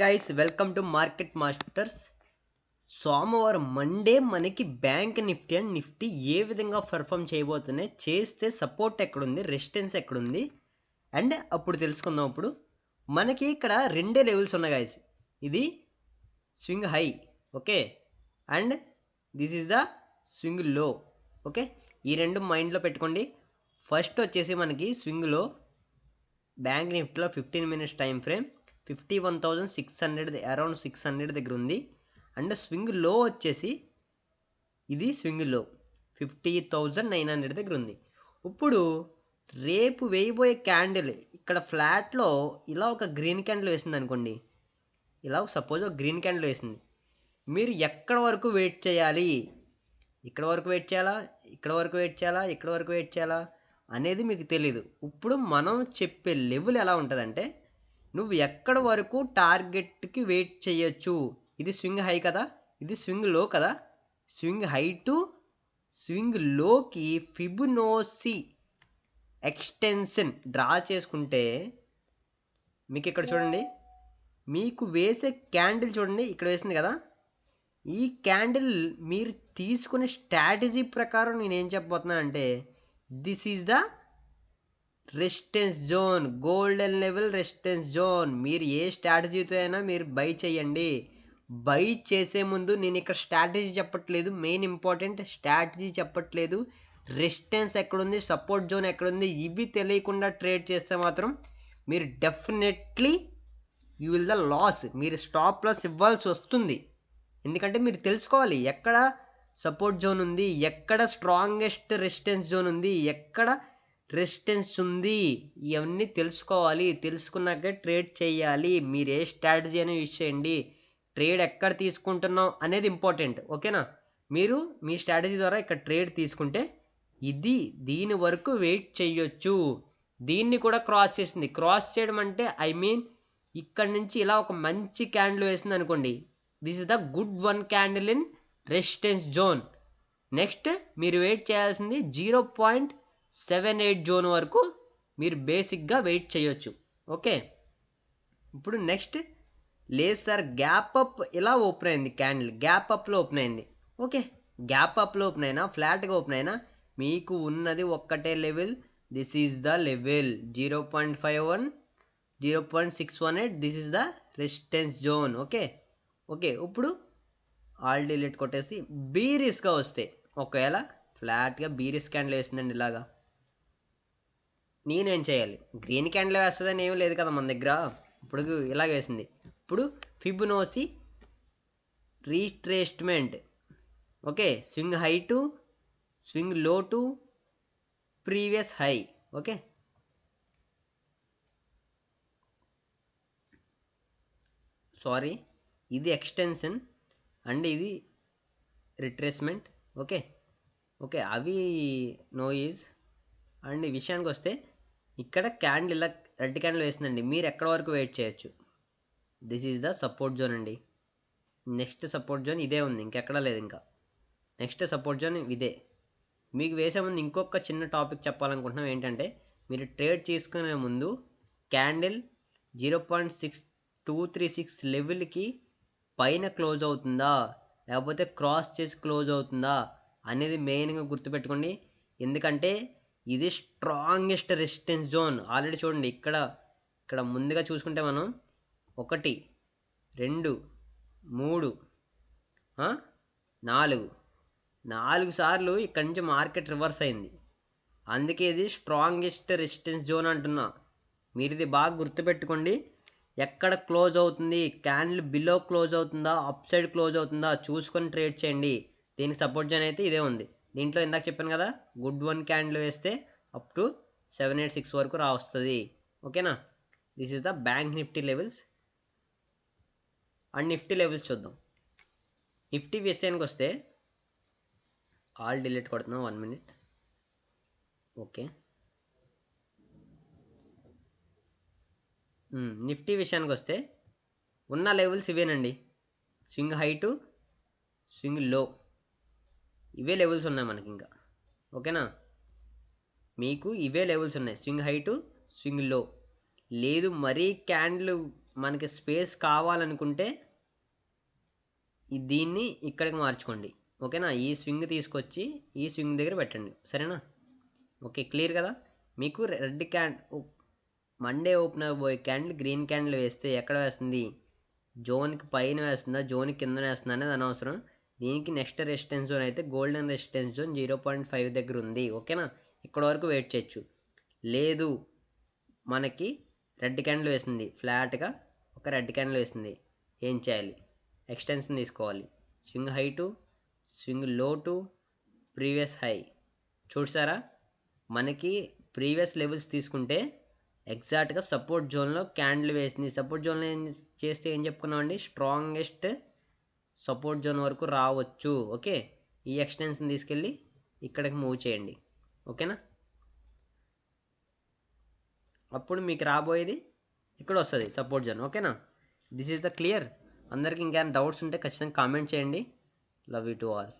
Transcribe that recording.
Guys welcome to market masters. సోమవారం Monday మనకి bank Nifty and Nifty ఏ విధంగా perform చేయబోతున్నాయి, చేస్తే సపోర్ట్ ఎక్కడుంది, రెసిస్టెన్స్ ఎక్కడుంది అండ్ అప్పుడు తెలుసుకుందాం. అప్పుడు మనకి ఇక్కడ రెండే లెవెల్స్ ఉన్నాయి గైస్. ఇది swing high, okay, and this is the swing లో. ఓకే, ఈ రెండు మైండ్లో పెట్టుకోండి. ఫస్ట్ వచ్చేసి మనకి స్వింగ్లో బ్యాంక్ నిఫ్టీలో 15 minutes టైం ఫ్రేమ్ 51,600 అరౌండ్ 600 దగ్గర ఉంది. అండ్ స్వింగ్ లో వచ్చేసి ఇది స్వింగ్ లో 50,900 దగ్గర ఉంది. ఇప్పుడు రేపు వేయబోయే క్యాండిల్ ఇక్కడ ఫ్లాట్లో ఇలా ఒక గ్రీన్ క్యాండిల్ వేసింది అనుకోండి. ఇలా సపోజ్ ఒక గ్రీన్ క్యాండిల్ వేసింది. మీరు ఎక్కడ వరకు వెయిట్ చేయాలి, ఇక్కడ వరకు వెయిట్ చేయాలా, ఇక్కడ వరకు వెయిట్ చేయాలా, ఇక్కడ వరకు వెయిట్ చేయాలా అనేది మీకు తెలీదు. ఇప్పుడు మనం చెప్పే లెవెల్ ఎలా ఉంటుందంటే, నువ్వు ఎక్కడ వరకు టార్గెట్కి వెయిట్ చేయొచ్చు. ఇది స్వింగ్ హై కదా, ఇది స్వింగ్ లో కదా. స్వింగ్ హై టు స్వింగ్ లోకి ఫిబొనాచి ఎక్స్టెన్షన్ డ్రా చేసుకుంటే మీకు ఇక్కడ చూడండి, మీకు వేసే క్యాండిల్ చూడండి, ఇక్కడ వేసింది కదా. ఈ క్యాండిల్ మీరు తీసుకునే స్ట్రాటజీ ప్రకారం నేనేం చెప్పబోతున్నా అంటే, this is the resistance zone, golden level resistance zone. మీరు ఏ స్ట్రాటజీతో అయినా మీరు బై చేయండి. బై చేసే ముందు నేను ఇక్కడ స్ట్రాటజీ చెప్పట్లేదు, మెయిన్ ఇంపార్టెంట్ స్ట్రాటజీ చెప్పట్లేదు. రెసిస్టెన్స్ ఎక్కడుంది, సపోర్ట్ జోన్ ఎక్కడుంది, ఇవి తెలియకుండా ట్రేడ్ చేస్తే మాత్రం మీరు definitely you will the loss. మీరు స్టాప్ లాస్ ఇవ్వాల్సి వస్తుంది. ఎందుకంటే మీరు తెలుసుకోవాలి ఎక్కడ సపోర్ట్ జోన్ ఉంది, ఎక్కడ స్ట్రాంగెస్ట్ రెసిస్టెన్స్ జోన్ ఉంది, ఎక్కడ రెసిస్టెన్స్ ఉంది, ఇవన్నీ తెలుసుకోవాలి. తెలుసుకున్నాకే ట్రేడ్ చేయాలి. మీరు ఏ స్ట్రాటజీ అయినా యూజ్ చేయండి, ట్రేడ్ ఎక్కడ తీసుకుంటున్నాం అనేది ఇంపార్టెంట్. ఓకేనా, మీరు మీ స్ట్రాటజీ ద్వారా ఇక్కడ ట్రేడ్ తీసుకుంటే ఇది దీని వరకు వెయిట్ చేయొచ్చు. దీన్ని కూడా క్రాస్ చేసింది. క్రాస్ చేయడం అంటే ఐ మీన్ ఇక్కడ నుంచి ఇలా ఒక మంచి క్యాండిల్ వేసింది అనుకోండి. This is the good one candle in resistance zone. Next మీరు వెయిట్ చేయాల్సింది 0.78 జోన్ వరకు మీరు బేసిక్గా వెయిట్ చేయొచ్చు. ఓకే, ఇప్పుడు నెక్స్ట్ లేదు సార్, గ్యాప్ అప్ ఇలా ఓపెన్ అయింది క్యాండిల్, గ్యాప్ అప్లో ఓపెన్ అయింది. ఓకే, గ్యాప్ అప్లో ఓపెన్ అయినా ఫ్లాట్గా ఓపెన్ అయినా మీకు ఉన్నది ఒక్కటే level. This is the level 0.51 0.618. This is the resistance zone. Okay okay, ఇప్పుడు ఆల్ డిలీట్ కొట్టేసి బీరిస్గా వస్తే, ఒకవేళ ఫ్లాట్గా బీరిస్ క్యాండిల్ వేసిందండి ఇలాగా, నేనేం చేయాలి? గ్రీన్ క్యాండిల్ వేస్తుందని ఏమీ లేదు కదా మన దగ్గర. ఇప్పుడు ఇలాగ వేసింది. ఇప్పుడు Fibonacci retracement. Okay, swing high to swing low to previous high. Okay, sorry, ఇది ఎక్స్టెన్షన్ అండ్ ఇది రిట్రేస్మెంట్. ఓకే ఓకే, అవి నో యూజ్. అండ్ ఈ విషయానికి వస్తే ఇక్కడ క్యాండిల్ ఇలా రెడ్ క్యాండిల్ వేసిందండి. మీరు ఎక్కడ వరకు వెయిట్ చేయొచ్చు? This is the support zone అండి. నెక్స్ట్ సపోర్ట్ జోన్ ఇదే ఉంది, ఇంకెక్కడా లేదు. ఇంకా నెక్స్ట్ సపోర్ట్ జోన్ ఇదే. మీకు వేసే ముందు ఇంకొక చిన్న టాపిక్ చెప్పాలనుకుంటున్నాం. ఏంటంటే, మీరు ట్రేడ్ చేసుకునే ముందు క్యాండిల్ 0.6236 లెవెల్కి పైన క్లోజ్ అవుతుందా, లేకపోతే క్రాస్ చేసి క్లోజ్ అవుతుందా అనేది మెయిన్గా గుర్తుపెట్టుకోండి. ఎందుకంటే ఇది స్ట్రాంగెస్ట్ రెసిస్టెన్స్ జోన్. ఆల్రెడీ చూడండి, ఇక్కడ ఇక్కడ ముందుగా చూసుకుంటే మనం 1 2 3 4 సార్లు ఇక్కడి నుంచి మార్కెట్ రివర్స్ అయింది. అందుకే ఇది స్ట్రాంగెస్ట్ రెసిస్టెన్స్ జోన్ అంటున్నా. మీరు ఇది బాగా గుర్తుపెట్టుకోండి. ఎక్కడ క్లోజ్ అవుతుంది, క్యాండిల్ బిలో క్లోజ్ అవుతుందా, అప్ సైడ్ క్లోజ్ అవుతుందా చూసుకొని ట్రేడ్ చేయండి. దీనికి సపోర్ట్ జోన్ అయితే ఇదే ఉంది. దీంట్లో ఇందాక చెప్పాను కదా, గుడ్ వన్ క్యాండిల్ వేస్తే అప్ టు 786 వరకు వస్తుంది. ఓకేనా, this is the bank Nifty levels. And Nifty levels చూద్దాం. నిఫ్టీ విషయానికి వస్తే ఆల్ డిలీట్ కొడుతున్నాం, 1 minute. ఓకే, నిఫ్టీ విషయానికి వస్తే ఉన్న లెవెల్స్ ఇవేనండి. స్వింగ్ హై టు స్వింగ్ లో, ఇవే లెవెల్స్ ఉన్నాయి మనకి ఇంకా. ఓకేనా, మీకు ఇవే లెవెల్స్ ఉన్నాయి, స్వింగ్ హై టు స్వింగ్ లో. లేదు మరీ క్యాండిల్ మనకి స్పేస్ కావాలనుకుంటే దీన్ని ఇక్కడికి మార్చుకోండి. ఓకేనా? ఈ స్వింగ్ తీసుకొచ్చి ఈ స్వింగ్ దగ్గర పెట్టండి. సరేనా? ఓకే, క్లియర్ కదా? మీకు రెడ్ మండే ఓపెన్ అవ్వబోయే క్యాండిల్ గ్రీన్ క్యాండిల్ వేస్తే ఎక్కడ వేస్తుంది? జోన్కి పైన వేస్తుందా, జోన్కి కింద వేస్తుందా అనేది అనవసరం. దీనికి నెక్స్ట్ రెసిస్టెన్స్ జోన్ అయితే గోల్డెన్ రెసిస్టెన్స్ జోన్ 0.5 దగ్గర ఉంది. ఓకేనా? ఇక్కడ వరకు వెయిట్ చేయొచ్చు. లేదు, మనకి రెడ్ క్యాండిల్ వేసింది, ఫ్లాట్గా ఒక రెడ్ క్యాండిల్ వేసింది, ఏం చేయాలి? ఎక్స్టెన్షన్ తీసుకోవాలి. Swing high to swing low to previous high. చూసారా? మనకి ప్రీవియస్ లెవెల్స్ తీసుకుంటే ఎగ్జాక్ట్గా సపోర్ట్ జోన్లో క్యాండిల్ వేసింది. సపోర్ట్ జోన్లో ఏం చేస్తే ఏం చెప్పుకున్నామండి? స్ట్రాంగెస్ట్ సపోర్ట్ జోన్ వరకు రావచ్చు. ఓకే, ఈ ఎక్స్టెన్షన్ తీసుకెళ్ళి ఇక్కడికి మూవ్ చేయండి. ఓకేనా? అప్పుడు మీకు రాబోయేది ఇక్కడ వస్తుంది సపోర్ట్ జోన్. ఓకేనా? This is the clear. అందరికి ఇంకేమైనా డౌట్స్ ఉంటే ఖచ్చితంగా కామెంట్ చేయండి. Love you to all.